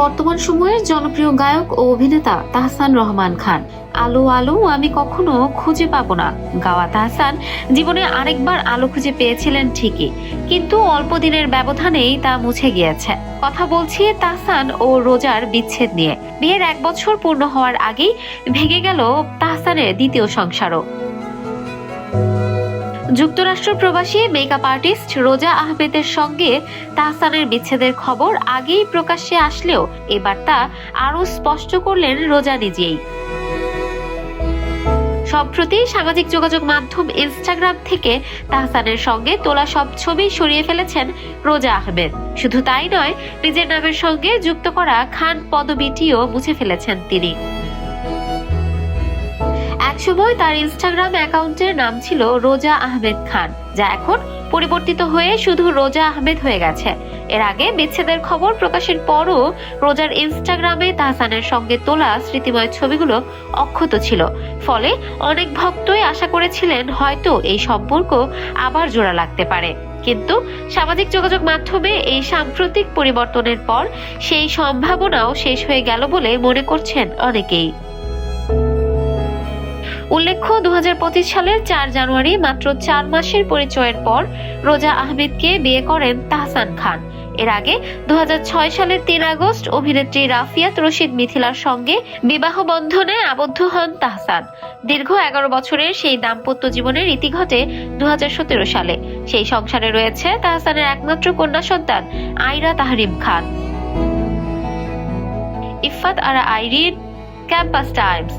বর্তমান সময়ের জনপ্রিয় গায়ক ও অভিনেতা তাহসান রহমান খান। আলো আলো আমি কখনো খুঁজে পাবো না গাওয়া তাহসান জীবনে আরেকবার আলো খুঁজে পেয়েছিলেন ঠিকই, কিন্তু অল্প দিনের ব্যবধানেই তা মুছে গিয়েছে। কথা বলছি তাহসান ও রোজার বিচ্ছেদ নিয়ে। বিয়ের 1 বছর পূর্ণ হওয়ার আগেই ভেঙে গেল তাহসানের দ্বিতীয় সংসারও। যুক্তরাষ্ট্র প্রবাসী মেকআপ আর্টিস্ট রোজা আহমেদের সঙ্গে তাহসানের বিচ্ছেদের খবর আগেই প্রকাশ্যে আসলেও এবার তা আরও স্পষ্ট করলেন রোজা নিজেই। সম্প্রতি সামাজিক যোগাযোগ মাধ্যম ইনস্টাগ্রাম থেকে তাহসানের সঙ্গে তোলা সব ছবি সরিয়ে ফেলেছেন রোজা আহমেদ। শুধু তাই নয়, নিজের নামের সঙ্গে যুক্ত করা খান পদবিটিও মুছে ফেলেছেন তিনি। একসময় তার ইনস্টাগ্রাম অ্যাকাউন্টের নাম ছিল রোজা আহমেদ খান, যা এখন পরিবর্তিত হয়ে শুধু রোজা আহমেদ হয়ে গেছে। এর আগে বিচ্ছেদের খবর প্রকাশের পরও রোজার ইনস্টাগ্রামে তাহসানের সঙ্গে তোলা স্মৃতিময় ছবিগুলো অক্ষত ছিল। ফলে অনেক ভক্তই আশা করেছিলেন হয়তো এই সম্পর্ক আবার জোড়া লাগতে পারে। কিন্তু সামাজিক যোগাযোগ মাধ্যমে এই সাম্প্রতিক পরিবর্তনের পর সেই সম্ভাবনাও শেষ হয়ে গেল বলে মনে করছেন অনেকেই। উল্লেখ্য, 2025 সালের 4 জানুয়ারি মাত্র 4 মাসের পরিচয়ের পর রোজা আহমেদকে বিয়ে করেন তাহসান খান। এর আগে 2006 সালের 3 আগস্ট অভিনেত্রী রাফিয়াত রশিদ মিথিলার সঙ্গে বিবাহ বন্ধনে আবদ্ধ হন তাহসান। দীর্ঘ 11 বছরের সেই দাম্পত্য জীবনের ইতি ঘটে 2017 সালে। সেই সংসারে রয়েছে তাহসানের একমাত্র কন্যা সন্তান আইরা তাহরিম খান। ইফফাত আরা আইরিন, ক্যাম্পাস টাইমস।